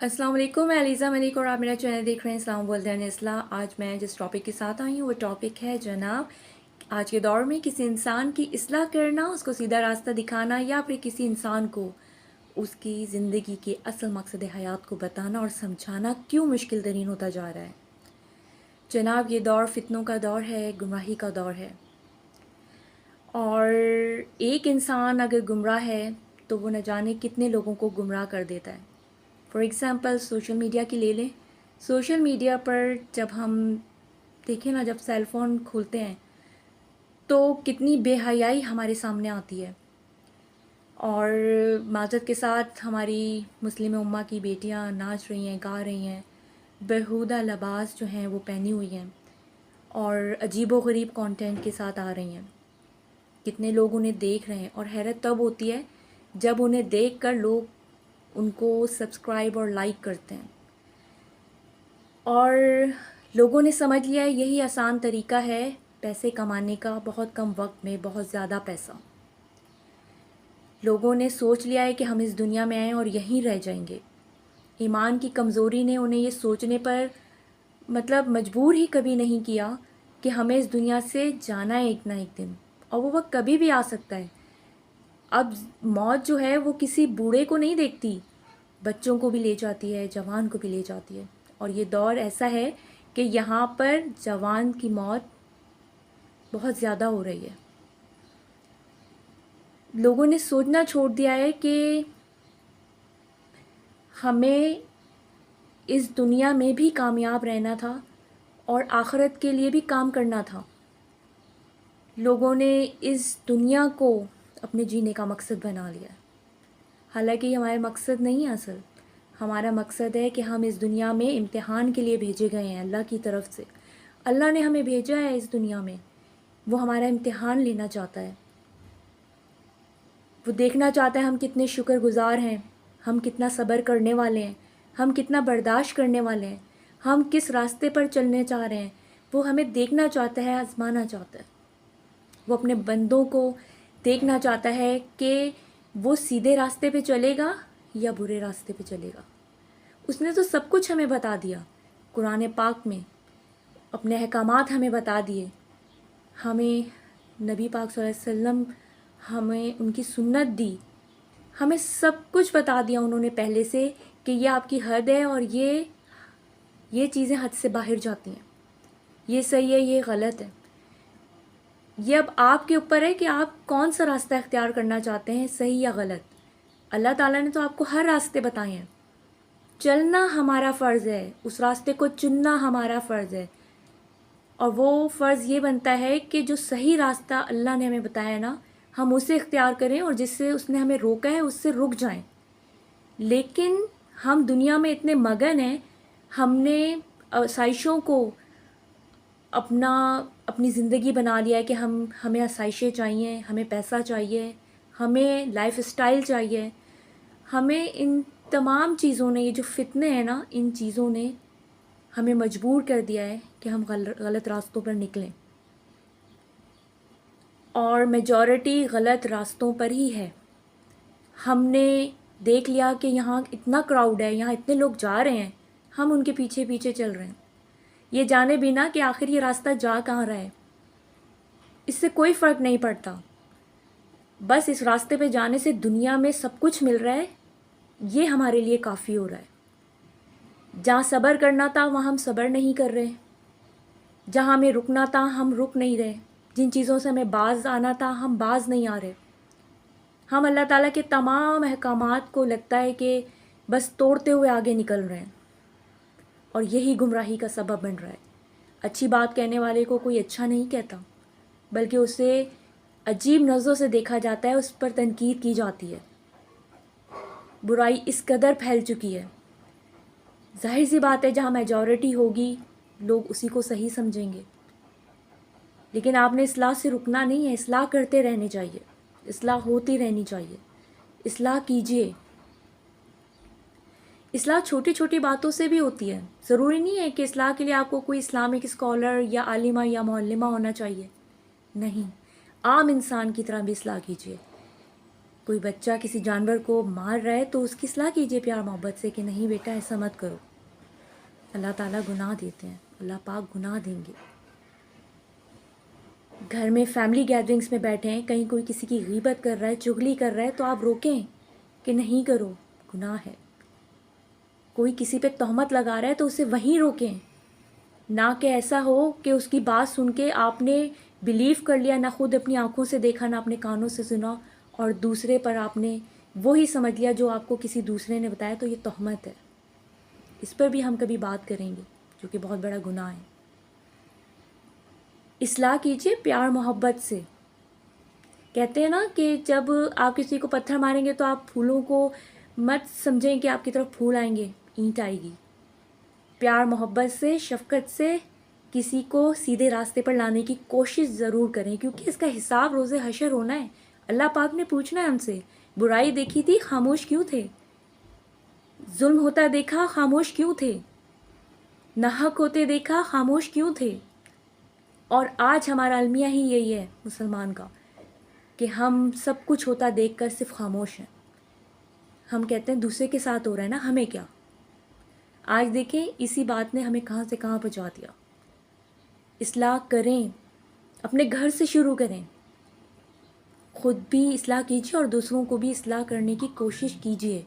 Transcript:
अस्सलाम वालेकुम, मैं अलीज़ा मलिक और आप मेरा चैनल देख रहे हैं इस्लाम वर्ल्ड एंड इस्लाह। आज मैं जिस टॉपिक के साथ आई हूँ वो टॉपिक है जनाब, आज के दौर में किसी इंसान की इस्लाह करना, उसको सीधा रास्ता दिखाना या फिर किसी इंसान को उसकी ज़िंदगी के असल मकसद हयात को बताना और समझाना क्यों मुश्किल तरीन होता जा रहा है। जनाब, ये दौर फितनों का दौर है, गुमराही का दौर है। और एक इंसान अगर गुमराह है तो वो न जाने कितने लोगों को गुमराह कर देता है। फॉर एग्ज़ाम्पल सोशल मीडिया की ले लें। सोशल मीडिया पर जब हम देखें ना, जब सेल फ़ोन खोलते हैं तो कितनी बेहयाई हमारे सामने आती है। और माज़रत के साथ हमारी मुस्लिम उम्मा की बेटियां नाच रही हैं, गा रही हैं, बेहुदा लिबास जो हैं वो पहनी हुई हैं और अजीब व गरीब कंटेंट के साथ आ रही हैं। कितने लोग उन्हें देख रहे हैं और हैरत तब होती है जब उन्हें देखकर लोग उनको सब्सक्राइब और लाइक करते हैं। और लोगों ने समझ लिया है यही आसान तरीका है पैसे कमाने का, बहुत कम वक्त में बहुत ज़्यादा पैसा। लोगों ने सोच लिया है कि हम इस दुनिया में आए और यहीं रह जाएंगे। ईमान की कमज़ोरी ने उन्हें ये सोचने पर मजबूर ही कभी नहीं किया कि हमें इस दुनिया से जाना है एक ना एक दिन, और वो वक्त कभी भी आ सकता है। अब मौत जो है वो किसी बूढ़े को नहीं देखती, बच्चों को भी ले जाती है, जवान को भी ले जाती है। और ये दौर ऐसा है कि यहाँ पर जवान की मौत बहुत ज़्यादा हो रही है। लोगों ने सोचना छोड़ दिया है कि हमें इस दुनिया में भी कामयाब रहना था और आखिरत के लिए भी काम करना था। लोगों ने इस दुनिया को अपने जीने का मकसद बना लिया है। हालांकि ये हमारा मकसद नहीं है। असल हमारा मकसद है कि हम इस दुनिया में इम्तिहान के लिए भेजे गए हैं अल्लाह की तरफ से। अल्लाह ने हमें भेजा है इस दुनिया में, वो हमारा इम्तिहान लेना चाहता है। वो देखना चाहता है हम कितने शुक्रगुज़ार हैं, हम कितना सब्र करने वाले हैं, हम कितना बर्दाश्त करने वाले हैं, हम किस रास्ते पर चलने चाह रहे हैं। वो हमें देखना चाहता है, आजमाना चाहता है। वो अपने बंदों को देखना चाहता है कि वो सीधे रास्ते पे चलेगा या बुरे रास्ते पे चलेगा। उसने तो सब कुछ हमें बता दिया कुरान पाक में, अपने अहकामात हमें बता दिए। हमें नबी पाक सल्लल्लाहु अलैहि वसल्लम हमें उनकी सुन्नत दी, हमें सब कुछ बता दिया उन्होंने पहले से कि ये आपकी हद है और ये चीज़ें हद से बाहर जाती हैं, ये सही है, ये गलत है। ये अब आपके ऊपर है कि आप कौन सा रास्ता इख्तियार करना चाहते हैं, सही या गलत। अल्लाह ताला ने तो आपको हर रास्ते बताए हैं, चलना हमारा फ़र्ज़ है, उस रास्ते को चुनना हमारा फ़र्ज़ है। और वो फ़र्ज़ ये बनता है कि जो सही रास्ता अल्लाह ने हमें बताया ना, हम उसे इख्तियार करें और जिससे उसने हमें रोका है उससे रुक जाएं। लेकिन हम दुनिया में इतने मगन हैं, हमने आसाइशों को अपनी ज़िंदगी बना लिया है कि हमें आसाइशें चाहिए, हमें पैसा चाहिए, हमें लाइफ स्टाइल चाहिए। हमें इन तमाम चीज़ों ने, ये जो फितने हैं ना, इन चीज़ों ने हमें मजबूर कर दिया है कि हम गलत रास्तों पर निकलें। और मेजॉरिटी गलत रास्तों पर ही है। हमने देख लिया कि यहाँ इतना क्राउड है, यहाँ इतने लोग जा रहे हैं, हम उनके पीछे पीछे चल रहे हैं, ये जाने बिना कि आखिर ये रास्ता जा कहाँ रहा है। इससे कोई फ़र्क नहीं पड़ता, बस इस रास्ते पे जाने से दुनिया में सब कुछ मिल रहा है, ये हमारे लिए काफ़ी हो रहा है। जहाँ सब्र करना था वहाँ हम सब्र नहीं कर रहे, जहाँ हमें रुकना था हम रुक नहीं रहे, जिन चीज़ों से हमें बाज आना था हम बाज नहीं आ रहे। हम अल्लाह ताला के तमाम अहकामात को लगता है कि बस तोड़ते हुए आगे निकल रहे हैं, और यही गुमराही का सबब बन रहा है। अच्छी बात कहने वाले को कोई अच्छा नहीं कहता, बल्कि उसे अजीब नज़रों से देखा जाता है, उस पर तनकीद की जाती है। बुराई इस कदर फैल चुकी है, जाहिर सी बात है जहाँ मेजॉरिटी होगी लोग उसी को सही समझेंगे। लेकिन आपने इस्लाह से रुकना नहीं है, इस्लाह करते रहने चाहिए, इस्लाह होती रहनी चाहिए, इस्लाह कीजिए। इस्लाह छोटी छोटी बातों से भी होती है। ज़रूरी नहीं है कि इस्लाह के लिए आपको कोई इस्लामिक स्कॉलर या आलिमा या मुअल्लिमा होना चाहिए, नहीं, आम इंसान की तरह भी इस्लाह कीजिए। کوئی بچہ کسی جانور کو مار رہا ہے تو اس کی اصلاح کیجیے پیار محبت سے کہ نہیں بیٹا ایسا مت کرو. اللہ تعالیٰ گناہ دیتے ہیں، اللہ پاک گناہ دیں گے. گھر میں فیملی گیدرنگس میں بیٹھے ہیں، کہیں کوئی کسی کی غیبت کر رہا ہے، چغلی کر رہا ہے تو آپ روکیں کہ نہیں کرو، گناہ ہے. کوئی کسی پہ تہمت لگا رہا ہے تو اسے وہیں روکیں، نہ کہ ایسا ہو کہ اس کی بات سن کے آپ نے بلیو کر لیا، نہ خود اپنی آنکھوں سے دیکھا نہ اپنے کانوں سے سنا، اور دوسرے پر آپ نے وہی سمجھ لیا جو آپ کو کسی دوسرے نے بتایا. تو یہ تہمت ہے، اس پر بھی ہم کبھی بات کریں گے جو کہ بہت بڑا گناہ ہے. اصلاح کیجیے پیار محبت سے. کہتے ہیں نا کہ جب آپ کسی کو پتھر ماریں گے تو آپ پھولوں کو مت سمجھیں کہ آپ کی طرف پھول آئیں گے، اینٹ آئے گی. پیار محبت سے، شفقت سے کسی کو سیدھے راستے پر لانے کی کوشش ضرور کریں، کیونکہ اس کا حساب روز حشر ہونا ہے. اللہ پاک نے پوچھنا ہے ہم سے. برائی دیکھی تھی، خاموش کیوں تھے؟ ظلم ہوتا دیکھا، خاموش کیوں تھے؟ ناحق ہوتے دیکھا، خاموش کیوں تھے؟ اور آج ہمارا المیہ ہی یہی ہے مسلمان کا، کہ ہم سب کچھ ہوتا دیکھ کر صرف خاموش ہیں. ہم کہتے ہیں دوسرے کے ساتھ ہو رہا ہے نا، ہمیں کیا. آج دیکھیں اسی بات نے ہمیں کہاں سے کہاں پہنچا دیا. اصلاح کریں، اپنے گھر سے شروع کریں. خود بھی اصلاح کیجیے اور دوسروں کو بھی اصلاح کرنے کی کوشش کیجیے.